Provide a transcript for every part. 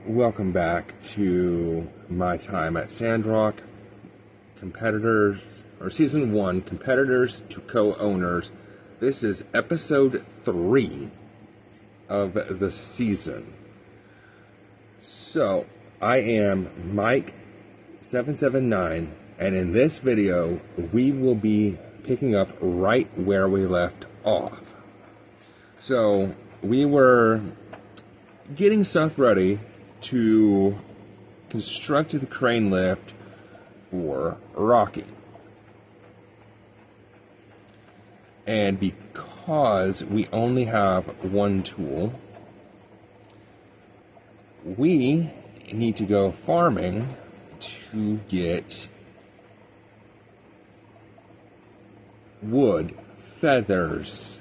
Welcome back to my time at Sandrock. Competitors, or Season 1, Competitors to Co-Owners. This is Episode 3 of the season. So, I am Mike779, and in this video, we will be picking up right where we left off. So, we were getting stuff ready to construct the crane lift for Rocky. And because we only have one tool, we need to go farming to get wood, feathers.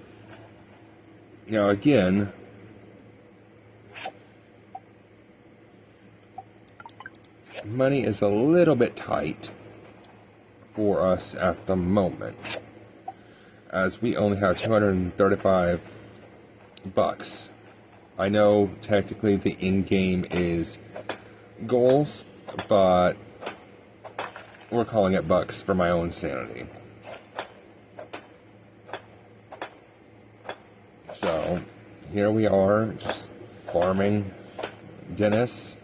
Now again, money is a little bit tight for us at the moment, as we only have 235 bucks. I know technically the in-game is goals, but we're calling it bucks for my own sanity. So here we are, just farming Dennis.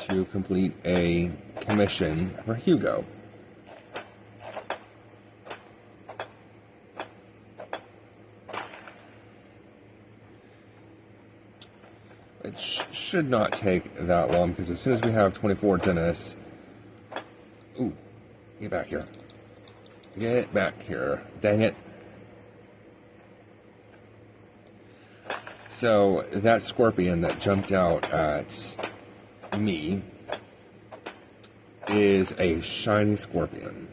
To complete a commission for Hugo. It should not take that long, because as soon as we have 24 Dennis... Ooh, get back here. Get back here. Dang it. So, that scorpion that jumped out at me is a shiny scorpion.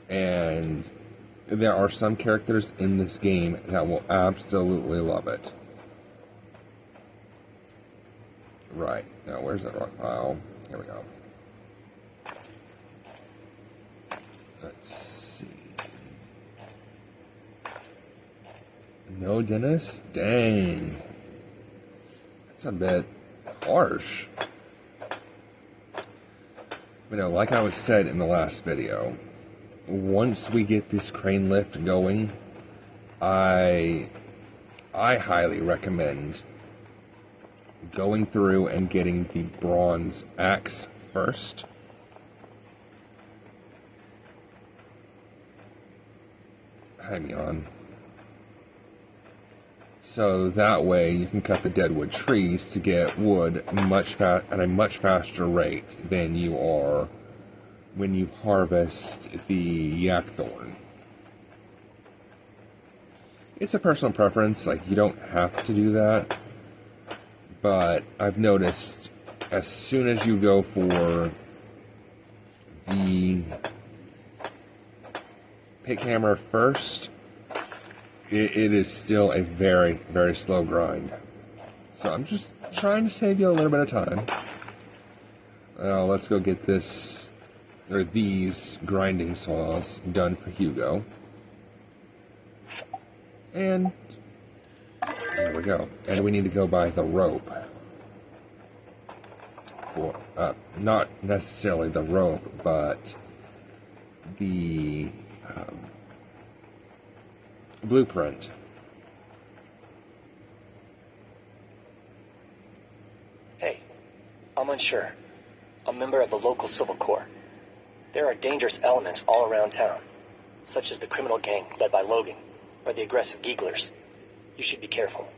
And there are some characters in this game that will absolutely love it. Right, now where's that rock pile? Here we go. Let's see. No Dennis? Dang. That's a bit harsh. But no, like I was said in the last video, once we get this crane lift going, I highly recommend going through and getting the bronze axe first. Hang me on. So that way you can cut the deadwood trees to get wood at a much faster rate than you are when you harvest the yakthorn. It's a personal preference, like you don't have to do that, but I've noticed as soon as you go for the pick hammer first, it is still a very, very slow grind. So I'm just trying to save you a little bit of time. Let's go get these grinding saws done for Hugo. And there we go. And we need to go buy the rope. For, not necessarily the rope, but the blueprint. Hey, I'm unsure. A member of the local Civil Corps. There are dangerous elements all around town, such as the criminal gang led by Logan, or the aggressive Geeglers. You should be careful.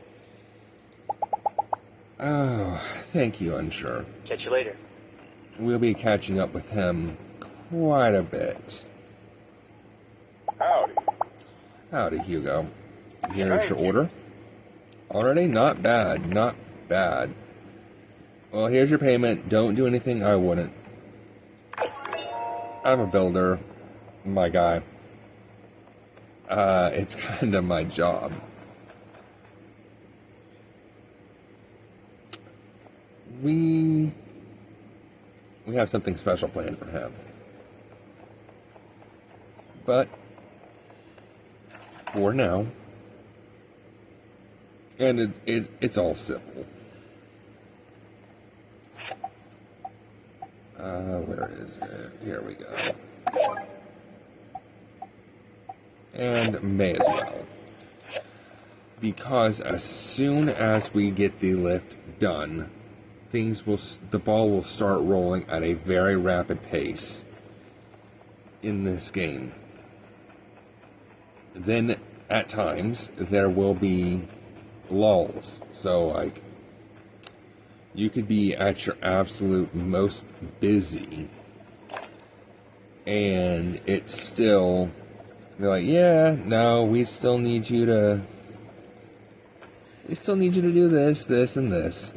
Oh, thank you, Unsure. Catch you later. We'll be catching up with him quite a bit. Howdy. Howdy, Hugo. Here's your order. Already? Not bad. Not bad. Well, here's your payment. Don't do anything I wouldn't. I'm a builder. My guy. It's kind of my job. We have something special planned for him. But for now, and it's all civil. Where is it? Here we go. And may as well. Because as soon as we get the lift done, the ball will start rolling at a very rapid pace in this game. Then, at times, there will be lulls. So, like, you could be at your absolute most busy, and it's still, they're like, yeah, no, we still need you to do this, this, and this.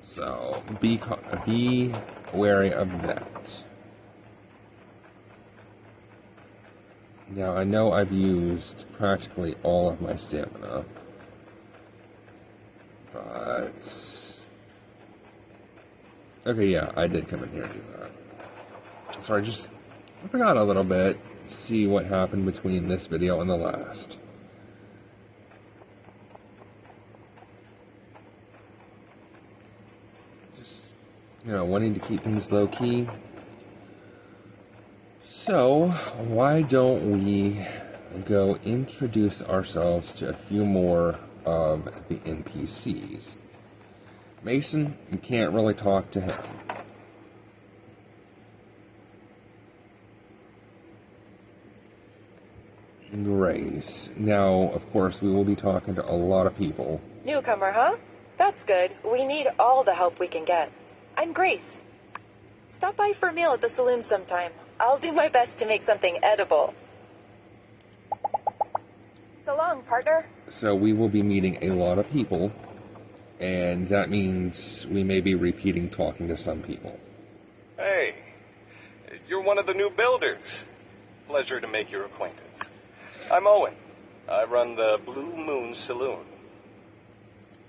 So, be wary of that. Now, I know I've used practically all of my stamina, but... Okay, yeah, I did come in here and do that. So I forgot a little bit, see what happened between this video and the last. Just, wanting to keep things low-key. So, why don't we go introduce ourselves to a few more of the NPCs. Mason, you can't really talk to him. Grace. Now, of course, we will be talking to a lot of people. Newcomer, huh? That's good. We need all the help we can get. I'm Grace. Stop by for a meal at the saloon sometime. I'll do my best to make something edible. So long, partner. So we will be meeting a lot of people, and that means we may be repeating talking to some people. Hey, you're one of the new builders. Pleasure to make your acquaintance. I'm Owen. I run the Blue Moon Saloon.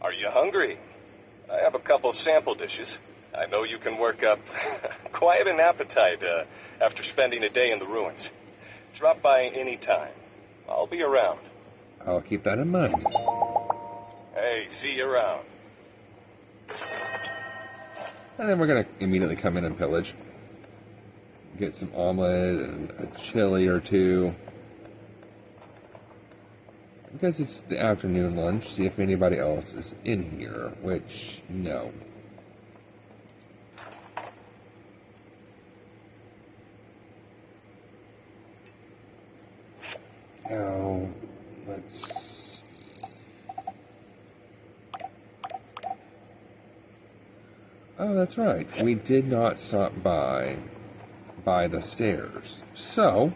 Are you hungry? I have a couple sample dishes. I know you can work up quite an appetite after spending a day in the ruins. Drop by any time. I'll be around. I'll keep that in mind. Hey, see you around. And then we're going to immediately come in and pillage. Get some omelet and a chili or two. Because it's the afternoon lunch, see if anybody else is in here, which, no. Now, let's see. Oh, that's right. We did not stop by the stairs. So,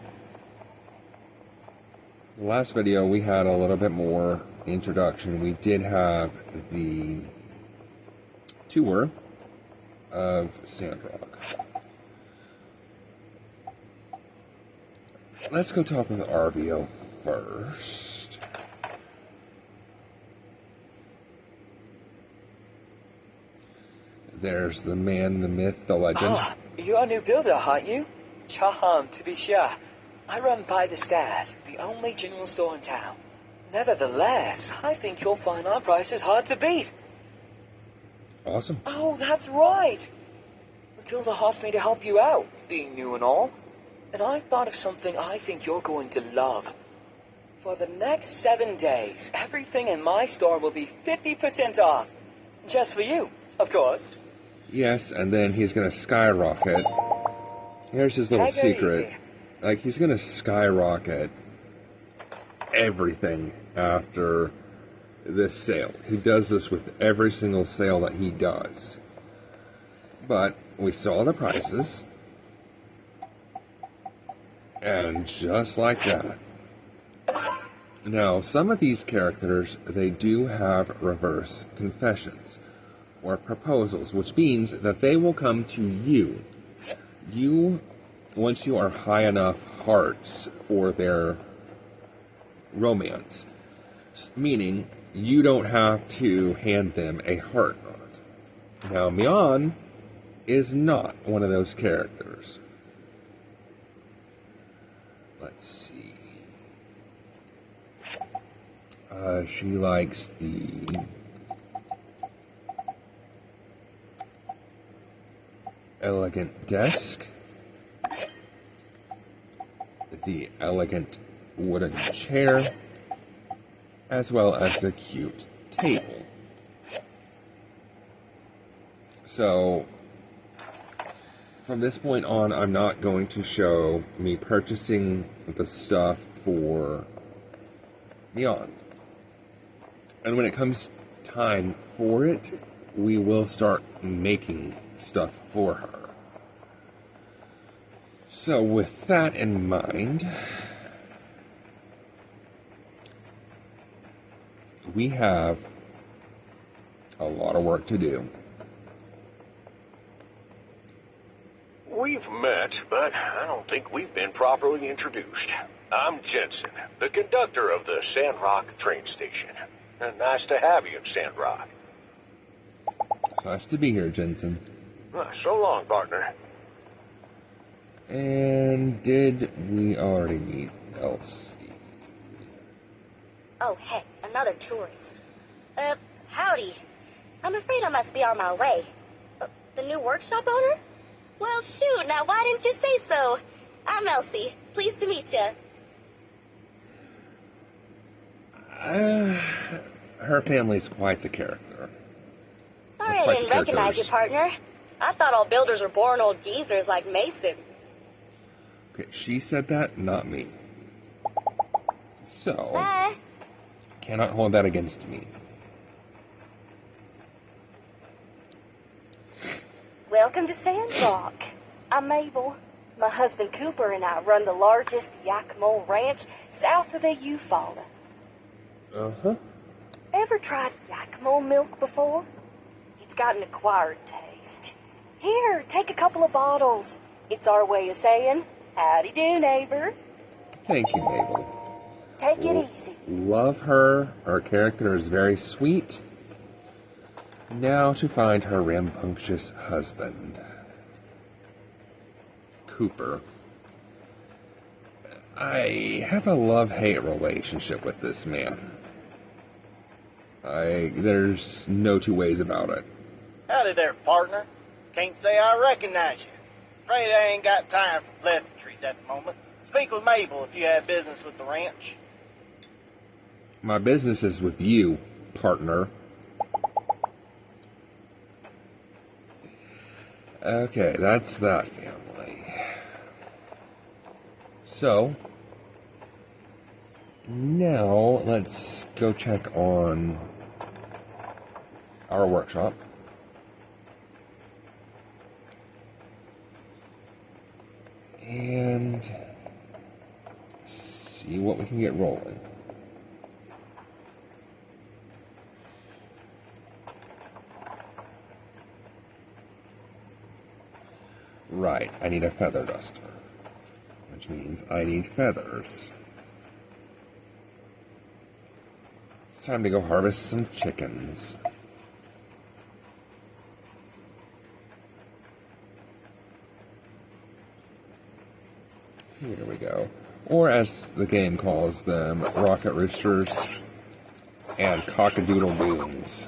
the last video we had a little bit more introduction. We did have the tour of Sandrock. Let's go talk with RVO first. There's the man, the myth, the legend. Ah, you're a new builder, aren't you? Charmed, to be sure. I run by the stairs, the only general store in town. Nevertheless, I think you'll find our prices hard to beat. Awesome. Oh, that's right. Matilda asked me to help you out, being new and all. And I thought of something I think you're going to love. For the next 7 days, everything in my store will be 50% off. Just for you, of course. Yes, and then he's going to skyrocket. Here's his little Take it secret. easy. Like, he's going to skyrocket everything after this sale. He does this with every single sale that he does. But we saw the prices. And just like that. Now, some of these characters, they do have reverse confessions or proposals, which means that they will come to you. Once you are high enough hearts for their romance, meaning you don't have to hand them a heart on. Now, Mion is not one of those characters. let's see. She likes the elegant desk, the elegant wooden chair, as well as the cute table. So, from this point on, I'm not going to show me purchasing the stuff for Neon. And when it comes time for it, we will start making stuff for her. So with that in mind, we have a lot of work to do. We've met, but I don't think we've been properly introduced. I'm Jensen, the conductor of the Sandrock train station. Nice to have you in Sandrock. It's nice to be here, Jensen. So long, partner. And did we already meet Elsie? Oh, heck, another tourist. Howdy. I'm afraid I must be on my way. The new workshop owner? Well, shoot, now why didn't you say so? I'm Elsie. Pleased to meet you. Her family's quite the character. Sorry I didn't recognize you, partner. I thought all builders were born old geezers like Mason. Okay, she said that, not me. So, cannot hold that against me. Welcome to Sandrock. I'm Mabel. My husband Cooper and I run the largest Yakima ranch south of the Eufaula. Uh-huh. Ever tried Yakima milk before? It's got an acquired taste. Here, take a couple of bottles. It's our way of saying, howdy do, neighbor. Thank you, Mabel. Take it easy. Love her. Her character is very sweet. Now to find her rambunctious husband, Cooper. I have a love-hate relationship with this man. There's no two ways about it. Howdy there, partner. Can't say I recognize you. Afraid I ain't got time for pleasantries at the moment. Speak with Mabel if you have business with the ranch. My business is with you, partner. Okay, that's that family. So, now let's go check on our workshop. And see what we can get rolling. Right, I need a feather duster, which means I need feathers. It's time to go harvest some chickens. Here we go. Or as the game calls them, rocket roosters and cockadoodle doons.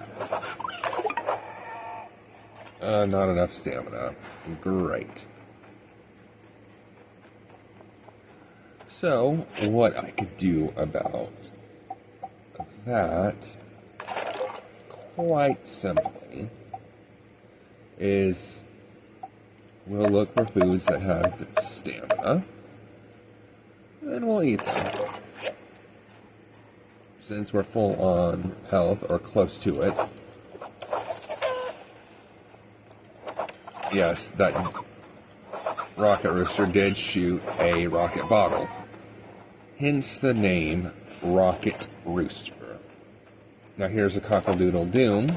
Not enough stamina. Great. So, what I could do about that, quite simply, is we'll look for foods that have stamina, and we'll eat them. Since we're full on health, or close to it. Yes, that rocket rooster did shoot a rocket bottle. Hence the name Rocket Rooster. Now here's a cockadoodle doom.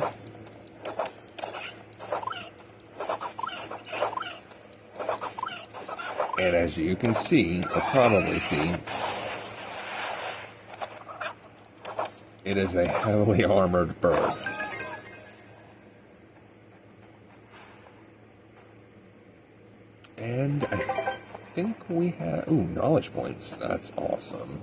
And as you can see, or probably see, it is a heavily armored bird. And I think we have... Ooh, knowledge points. That's awesome.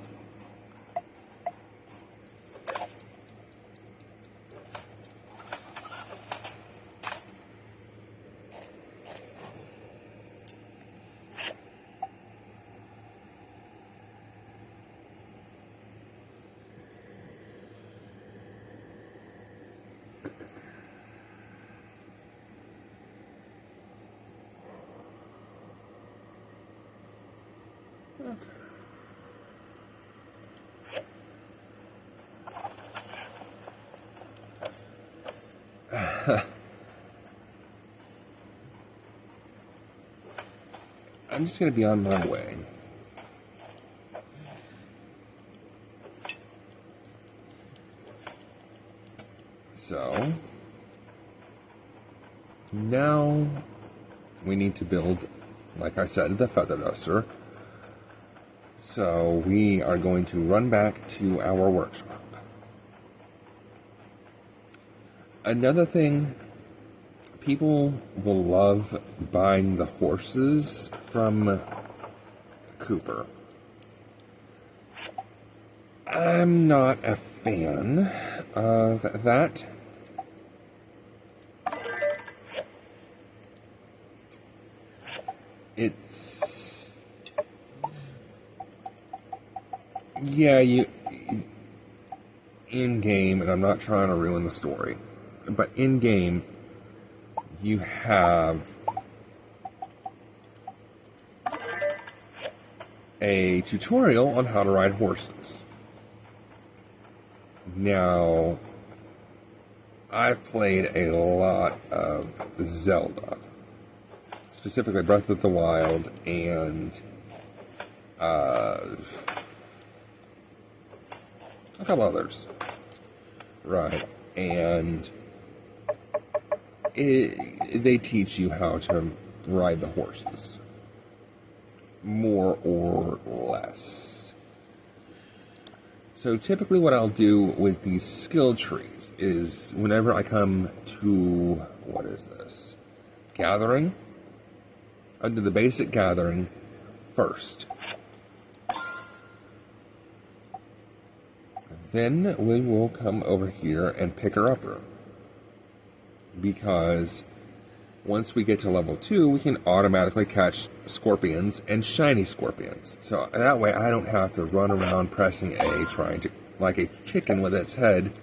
I'm just going to be on my way. So, now we need to build, like I said, the feather duster. So we are going to run back to our workshop. Another thing, people will love buying the horses from Cooper. I'm not a fan of that. It's... yeah, in-game, and I'm not trying to ruin the story, but in-game, you have a tutorial on how to ride horses. Now, I've played a lot of Zelda, specifically Breath of the Wild and a couple others, right? And they teach you how to ride the horses, more or less. So typically what I'll do with these skill trees is whenever I come to, what is this? Gathering. I'll do the basic gathering first. Then we will come over here and pick her upper. Because once we get to level 2, we can automatically catch scorpions and shiny scorpions. So that way I don't have to run around pressing A, trying to, like a chicken with its head,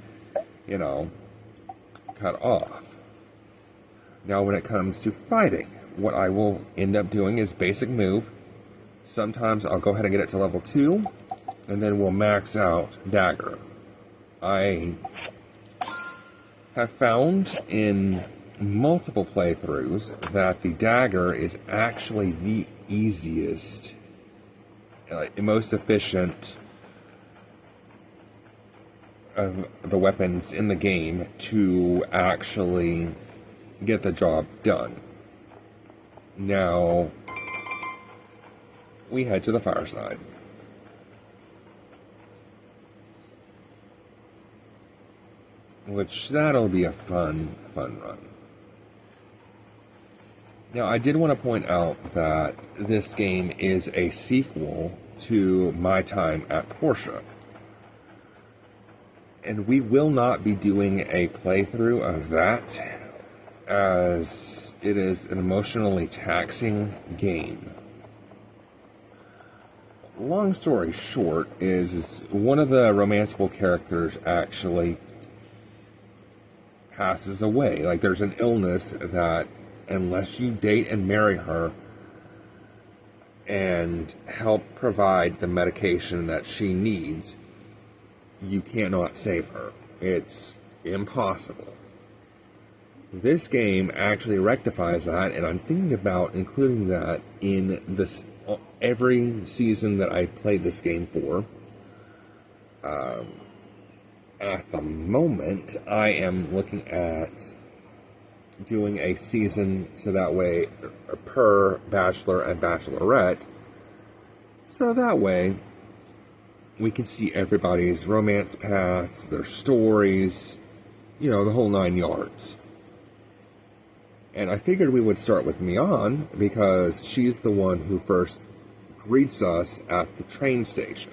you know, cut off. Now when it comes to fighting, what I will end up doing is basic move. Sometimes I'll go ahead and get it to level 2, and then we'll max out dagger. I have found in multiple playthroughs that the dagger is actually the easiest, most efficient of the weapons in the game to actually get the job done. Now, we head to the fireside. Which, that'll be a fun run. Now, I did want to point out that this game is a sequel to My Time at Portia. And we will not be doing a playthrough of that, as it is an emotionally taxing game. Long story short is one of the romanceable characters actually passes away. Like, there's an illness that unless you date and marry her and help provide the medication that she needs, you cannot save her. It's impossible. This game actually rectifies that, and I'm thinking about including that in this every season that I played this game for. At the moment, I am looking at doing a season so that way per bachelor and bachelorette, so that way we can see everybody's romance paths, their stories, you know, the whole 9 yards. And I figured we would start with Mian because she's the one who first greets us at the train station.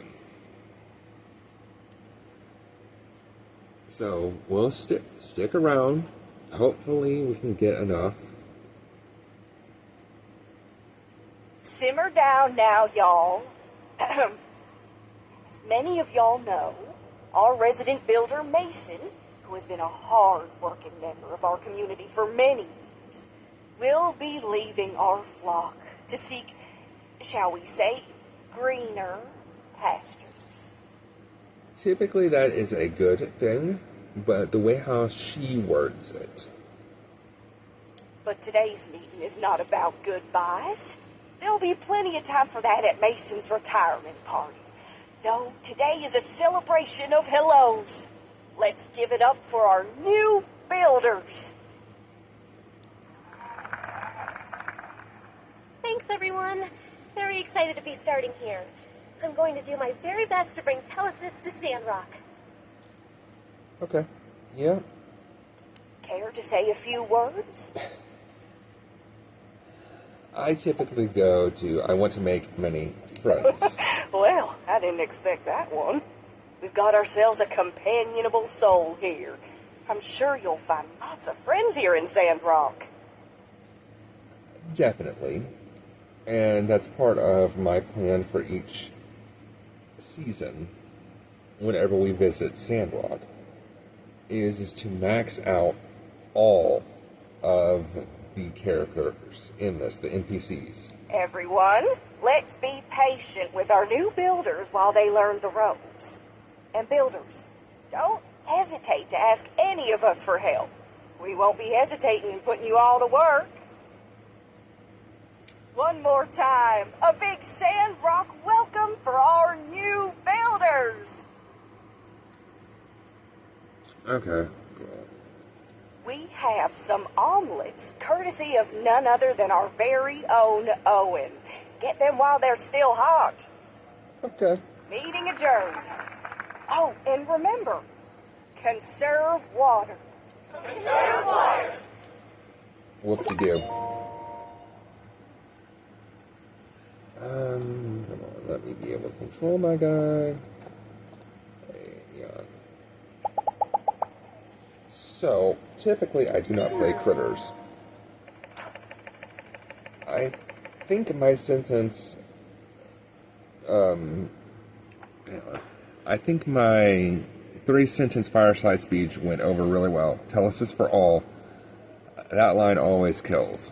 So we'll stick around. Hopefully we can get enough. Simmer down now, y'all. As many of y'all know, our resident builder, Mason, who has been a hard-working member of our community for many years, will be leaving our flock to seek, shall we say, greener pastures. Typically that is a good thing, but the way how she words it. But today's meeting is not about goodbyes. There'll be plenty of time for that at Mason's retirement party. No, today is a celebration of hellos. Let's give it up for our new builders. Thanks, everyone. Very excited to be starting here. I'm going to do my very best to bring Telesis to Sandrock. Okay. Yeah. Care to say a few words? I typically go to, I want to make many friends. Well, I didn't expect that one. We've got ourselves a companionable soul here. I'm sure you'll find lots of friends here in Sandrock. Definitely. And that's part of my plan for each season, whenever we visit Sandrock, is to max out all of the characters in this, the NPCs. Everyone, let's be patient with our new builders while they learn the ropes. And builders, don't hesitate to ask any of us for help. We won't be hesitating in putting you all to work. One more time, a big Sandrock welcome for our new builders. Okay. We have some omelets, courtesy of none other than our very own Owen. Get them while they're still hot. Okay. Meeting adjourned. Oh, and remember, conserve water. Conserve water. Whoop-de-doo. Come on, let me be able to control my guy. Yeah. So, typically I do not play critters. I think my sentence, I think my 3-sentence fireside speech went over really well. Telesis for all. That line always kills.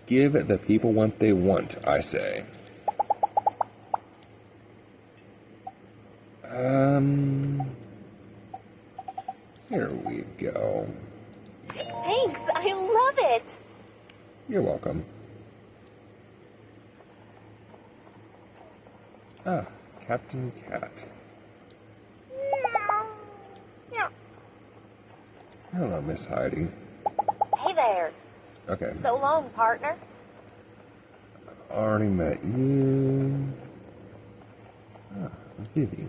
Give the people what they want, I say. Here we go. Thanks, I love it. You're welcome. Ah, Captain Cat. Hello, Miss Heidi. Hey there. Okay. So long, partner. Already met you. Ah, Vivi.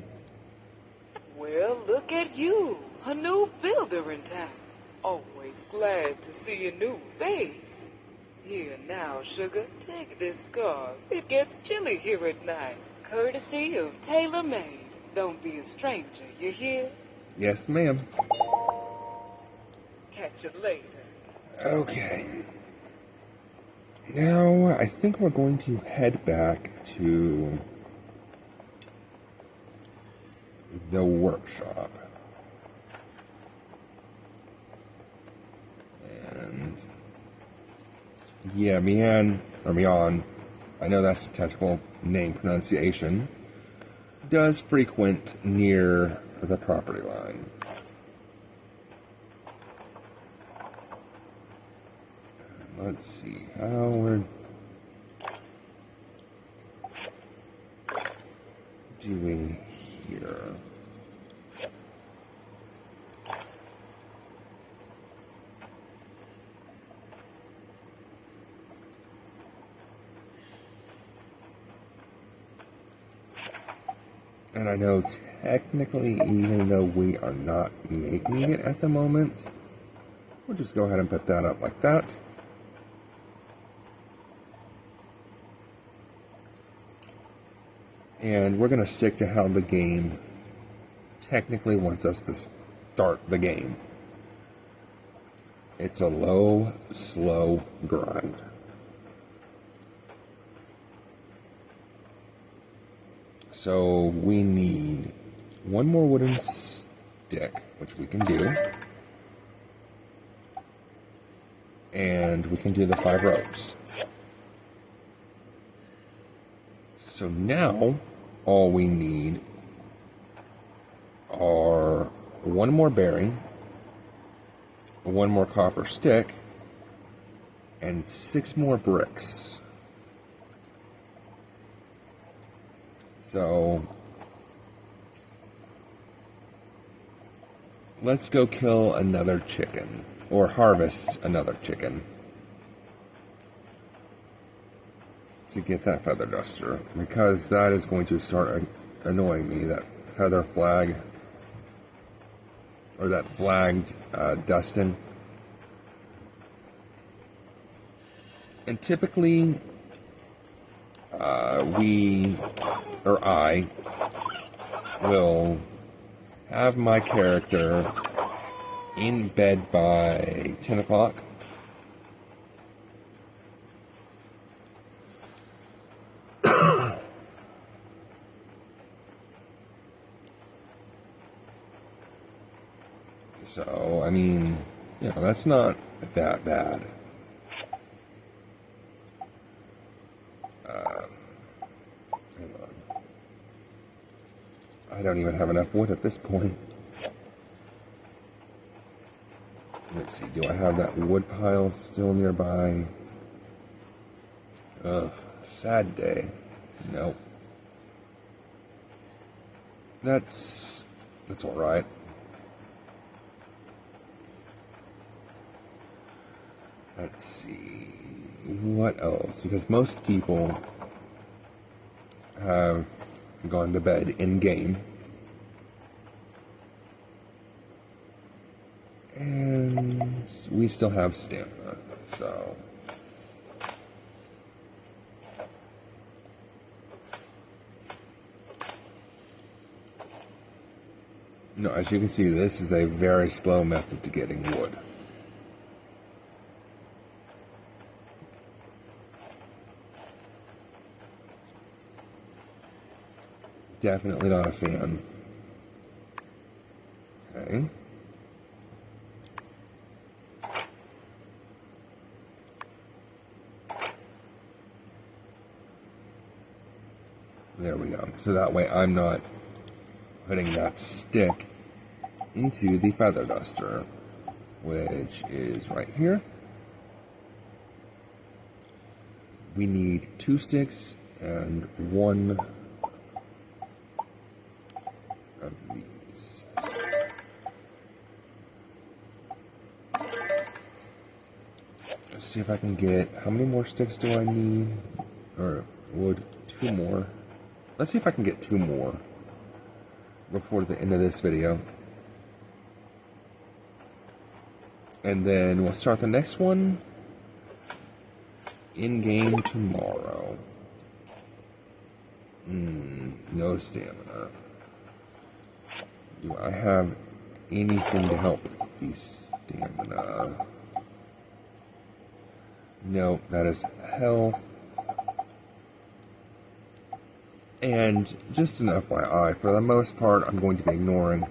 Well, look at you, a new builder in town. Always glad to see a new face. Here now, sugar, take this scarf. It gets chilly here at night. Courtesy of Tailor Made. Don't be a stranger, you hear? Yes, ma'am. Catch you later. Okay. Now, I think we're going to head back to the workshop. And yeah, Mian, I know that's the technical name pronunciation, does frequent near the property line. Let's see how we're doing here. And I know technically, even though we are not making it at the moment, we'll just go ahead and put that up like that. And we're going to stick to how the game technically wants us to start the game. It's a low, slow grind. So we need one more wooden stick, which we can do. And we can do the 5 ropes. So now, all we need are one more bearing, one more copper stick, and 6 more bricks. So, let's go kill another chicken, or harvest another chicken, to get that feather duster, because that is going to start annoying me, that feather flag, or that flagged dusting. And typically, I will have my character in bed by 10 o'clock. So, I mean, you know, that's not that bad. Hang on. I don't even have enough wood at this point. Let's see, do I have that wood pile still nearby? Ugh, sad day. Nope. That's alright. Let's see, what else? Because most people have gone to bed in-game. And we still have stamina, so... No, as you can see, this is a very slow method to getting wood. Definitely not a fan. Okay. There we go. So that way I'm not putting that stick into the feather duster, which is right here. We need 2 sticks and 1 of these. Let's see if I can get, how many more sticks do I need? Or wood, 2 more. Let's see if I can get 2 more before the end of this video. And then we'll start the next one in-game tomorrow. No stamina. Do I have anything to help with the stamina? No, that is health. And just an FYI, for the most part, I'm going to be ignoring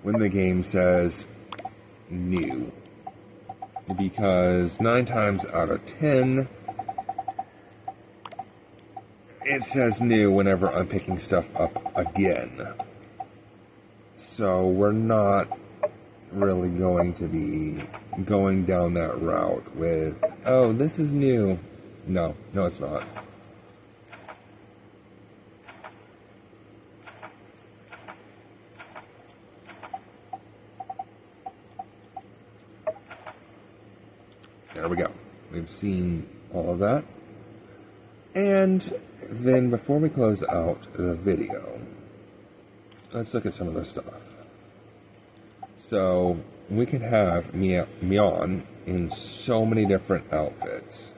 when the game says new. Because 9 times out of 10, it says new whenever I'm picking stuff up again. So we're not really going to be going down that route with, oh, this is new. No, it's not. There we go. We've seen all of that. And then before we close out the video, let's look at some of the stuff. So we can have Mion in so many different outfits.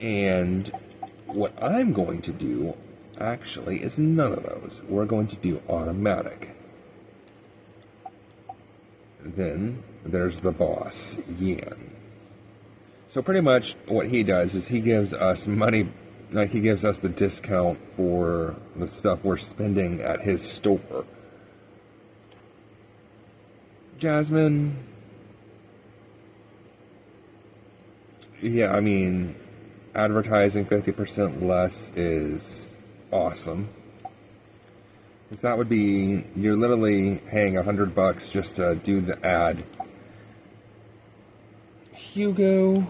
And what I'm going to do, actually, is none of those. We're going to do automatic. Then there's the boss, Yan. So pretty much what he does is he gives us money, like he gives us the discount for the stuff we're spending at his store. Jasmine, yeah, I mean, advertising 50% less is awesome. Because that would be, you're literally paying $100 just to do the ad. Hugo.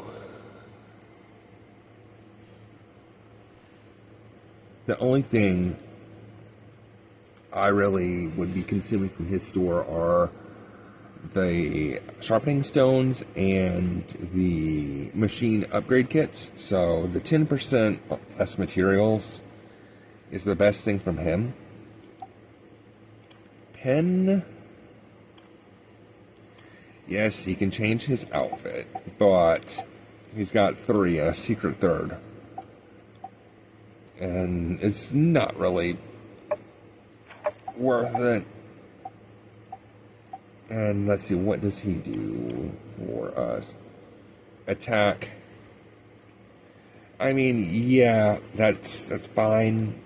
The only thing I really would be consuming from his store are the sharpening stones and the machine upgrade kits. So the 10% less materials is the best thing from him. Pen. Yes, he can change his outfit, but he's got 3 and a secret 3rd. And it's not really worth it. And let's see, what does he do for us? Attack. I mean, yeah, that's fine.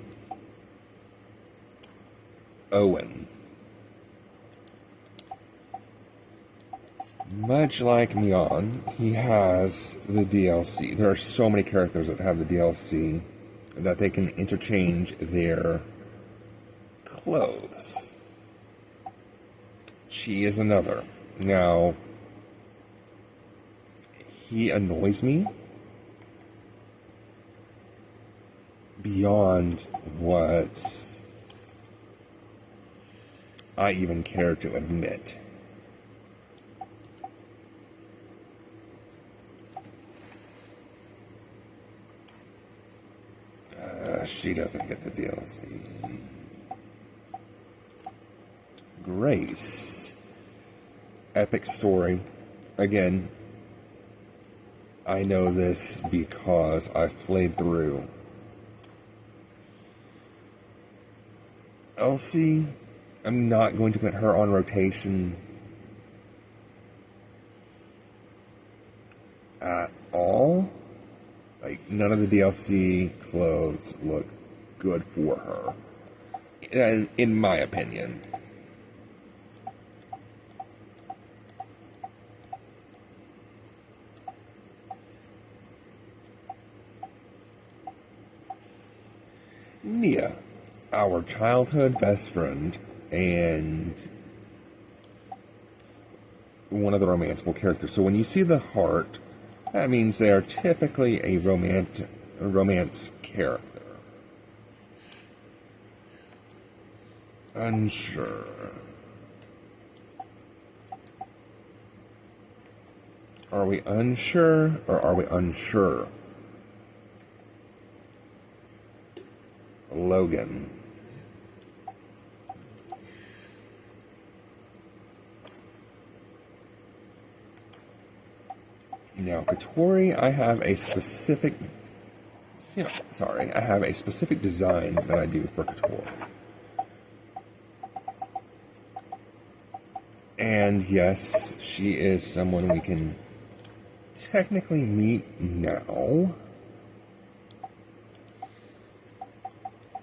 Owen. Much like Mion, he has the DLC. There are so many characters that have the DLC that they can interchange their clothes. She is another. Now, he annoys me beyond what I even care to admit. She doesn't get the DLC. Grace. Epic story. Again, I know this because I've played through. Elsie, I'm not going to put her on rotation at all. Like, none of the DLC clothes look good for her, in my opinion. Nia, our childhood best friend, and one of the romanceable characters. So when you see the heart, that means they are typically a romance character. Unsure. Are we unsure or are we unsure? Logan. Now, Katori, I have a specific design that I do for Katori. And yes, she is someone we can technically meet now.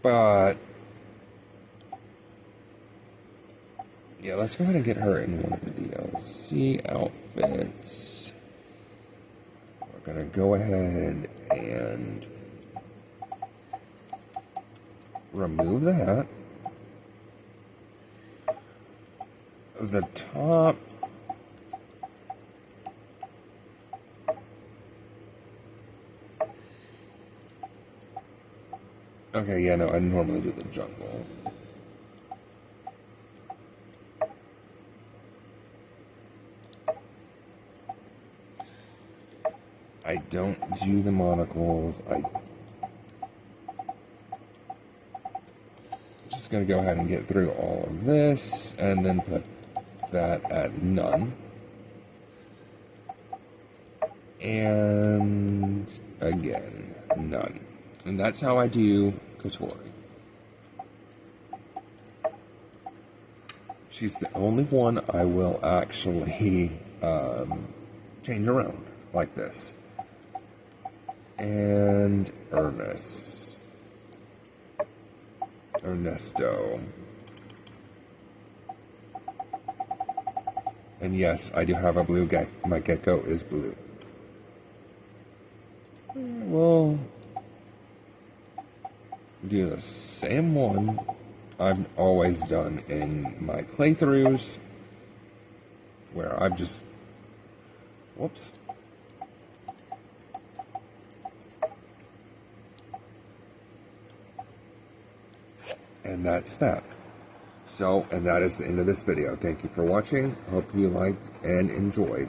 But yeah, let's go ahead and get her in one of the DLC outfits. We're gonna go ahead and remove that. The top. Okay, yeah, no, I normally do the jungle. I don't do the monocles. I'm just going to go ahead and get through all of this and then put that at none. And again, none. And that's how I do Katori. She's the only one I will actually change around like this. And Ernesto. And yes, I do have a blue gecko. My gecko is blue. We'll do the same one I've always done in my playthroughs, where I've just, whoops. And that's that. So, and that is the end of this video. Thank you for watching. Hope you liked and enjoyed.